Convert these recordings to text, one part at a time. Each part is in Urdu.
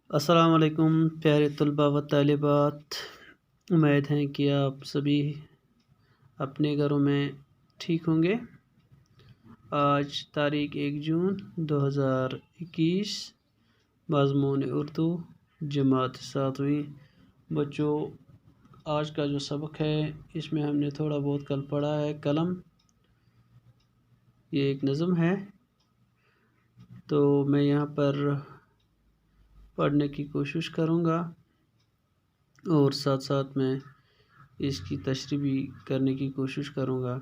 السلام علیکم پیارے طلباء و طالبات، امید ہے کہ آپ سبھی اپنے گھروں میں ٹھیک ہوں گے۔ آج تاریخ 1 جون 2021، مضمون اردو، جماعت 7ویں۔ بچوں، آج کا جو سبق ہے اس میں ہم نے تھوڑا بہت کل پڑھا ہے قلم۔ یہ ایک نظم ہے، تو میں یہاں پر پڑھنے کی کوشش کروں گا اور ساتھ ساتھ میں اس کی تشریح بھی کرنے کی کوشش کروں گا۔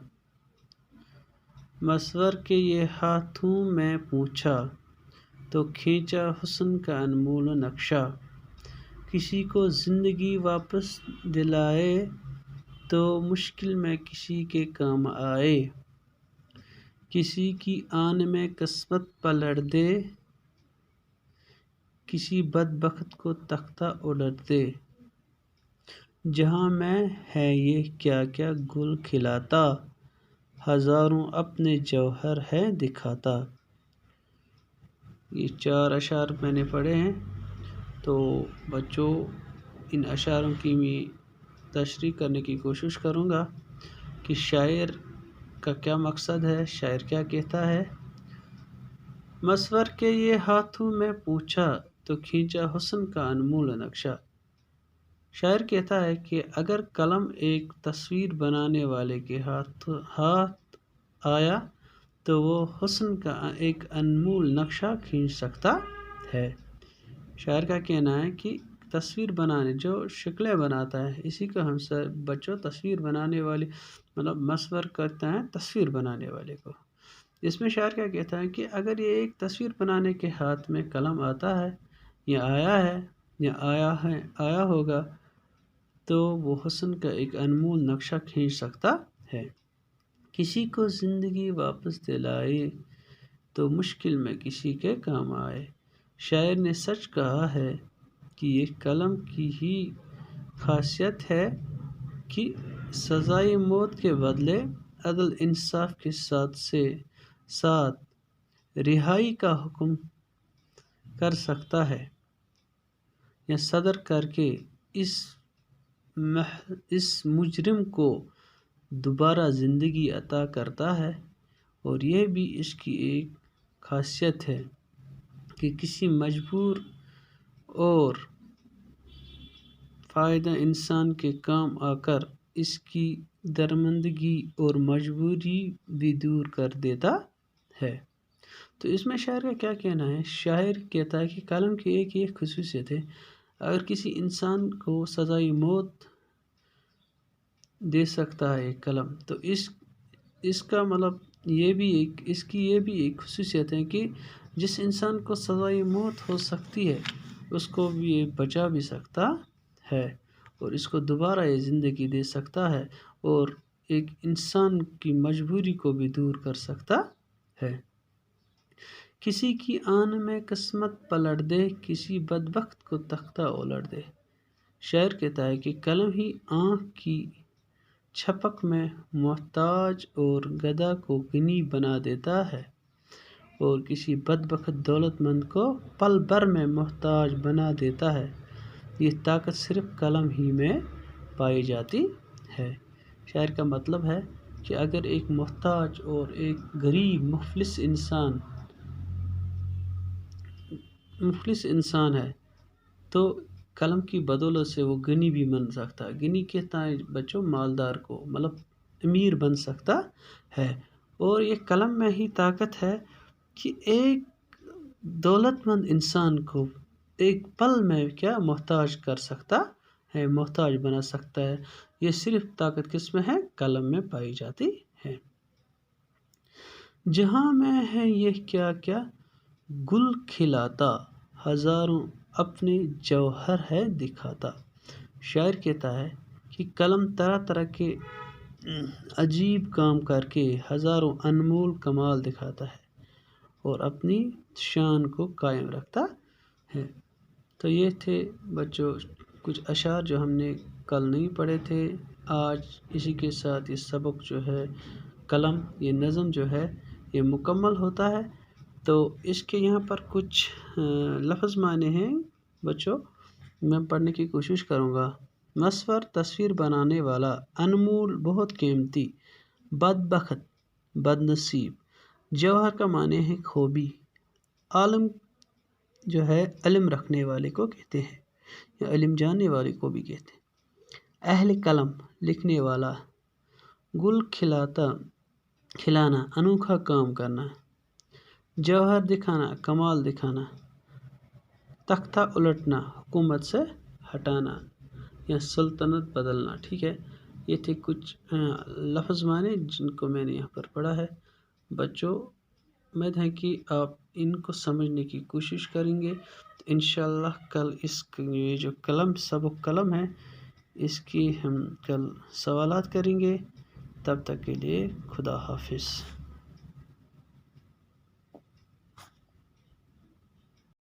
مصور کے یہ ہاتھوں میں پوچھا، تو کھینچا حسن کا انمول نقشہ۔ کسی کو زندگی واپس دلائے، تو مشکل میں کسی کے کام آئے۔ کسی کی آن میں قسمت پلٹ دے، کسی بدبخت کو تختہ الٹ دے۔ جہاں میں ہے یہ کیا کیا گل کھلاتا، ہزاروں اپنے جوہر ہے دکھاتا۔ یہ 4 اشعار میں نے پڑھے ہیں، تو بچوں ان اشعاروں کی میں تشریح کرنے کی کوشش کروں گا کہ شاعر کا کیا مقصد ہے، شاعر کیا کہتا ہے۔ مصور کے یہ ہاتھوں میں پوچھا، تو کھینچا حسن کا انمول نقشہ۔ شاعر کہتا ہے کہ اگر قلم ایک تصویر بنانے والے کے ہاتھ آیا تو وہ حسن کا ایک انمول نقشہ کھینچ سکتا ہے۔ شاعر کا کہنا ہے کہ تصویر بنانے، جو شکلیں بناتا ہے، اسی کو ہم سب بچوں تصویر بنانے والے مطلب مصور کرتے ہیں تصویر بنانے والے کو۔ اس میں شاعر کیا کہتا ہے کہ اگر یہ ایک تصویر بنانے کے ہاتھ میں قلم آتا ہے یا آیا ہے یا آیا ہوگا، تو وہ حسن کا ایک انمول نقشہ کھینچ سکتا ہے۔ کسی کو زندگی واپس دلائے، تو مشکل میں کسی کے کام آئے۔ شاعر نے سچ کہا ہے کہ یہ قلم کی ہی خاصیت ہے کہ سزائے موت کے بدلے عدل انصاف کے ساتھ رہائی کا حکم کر سکتا ہے، یا صدر کر کے اس مجرم کو دوبارہ زندگی عطا کرتا ہے۔ اور یہ بھی اس کی ایک خاصیت ہے کہ کسی مجبور اور فائدہ انسان کے کام آ کر اس کی درماندگی اور مجبوری بھی دور کر دیتا ہے۔ تو اس میں شاعر کا کیا کہنا ہے؟ شاعر کہتا ہے کہ قلم کی ایک یہ خصوصیت ہے، اگر کسی انسان کو سزائے موت دے سکتا ہے قلم، تو اس کا مطلب اس کی یہ بھی ایک خصوصیت ہے کہ جس انسان کو سزائے موت ہو سکتی ہے اس کو بھی یہ بچا بھی سکتا ہے، اور اس کو دوبارہ یہ زندگی دے سکتا ہے، اور ایک انسان کی مجبوری کو بھی دور کر سکتا ہے۔ کسی کی آن میں قسمت پلٹ دے، کسی بدبخت کو تختہ الٹ دے۔ شاعر کہتا ہے کہ قلم ہی آنکھ کی چھپک میں محتاج اور گدھا کو غنی بنا دیتا ہے، اور کسی بدبخت دولت مند کو پل بھر میں محتاج بنا دیتا ہے۔ یہ طاقت صرف قلم ہی میں پائی جاتی ہے۔ شاعر کا مطلب ہے کہ اگر ایک محتاج اور ایک غریب مفلس انسان ہے، تو قلم کی بدولت سے وہ غنی بھی بن سکتا ہے۔ غنی کہتا ہے بچوں مالدار کو، مطلب امیر بن سکتا ہے۔ اور یہ قلم میں ہی طاقت ہے کہ ایک دولت مند انسان کو ایک پل میں کیا محتاج کر سکتا ہے، محتاج بنا سکتا ہے۔ یہ صرف طاقت کس میں ہے؟ قلم میں پائی جاتی ہے۔ جہاں میں ہے یہ کیا کیا گل کھلاتا، ہزاروں اپنے جوہر ہے دکھاتا۔ شاعر کہتا ہے کہ قلم طرح طرح کے عجیب کام کر کے ہزاروں انمول کمال دکھاتا ہے اور اپنی شان کو قائم رکھتا ہے۔ تو یہ تھے بچوں کچھ اشعار جو ہم نے کل نہیں پڑھے تھے۔ آج اسی کے ساتھ یہ سبق جو ہے قلم، یہ نظم جو ہے یہ مکمل ہوتا ہے۔ تو اس کے یہاں پر کچھ لفظ معنی ہیں بچوں میں پڑھنے کی کوشش کروں گا۔ مصور تصویر بنانے والا، انمول بہت قیمتی، بدبخت بد نصیب۔ جوہر کا معنی ہے خوبی۔ عالم جو ہے علم رکھنے والے کو کہتے ہیں یا علم جاننے والے کو بھی کہتے ہیں۔ اہل قلم لکھنے والا، گل کھلانا انوکھا کام کرنا، جوہر دکھانا کمال دکھانا، تختہ الٹنا حکومت سے ہٹانا یا سلطنت بدلنا۔ ٹھیک ہے، یہ تھے کچھ لفظ معنی جن کو میں نے یہاں پر پڑھا ہے۔ بچوں امید ہے کہ آپ ان کو سمجھنے کی کوشش کریں گے۔ انشاءاللہ کل یہ جو سبق قلم ہے اس کی ہم کل سوالات کریں گے۔ تب تک کے لیے خدا حافظ۔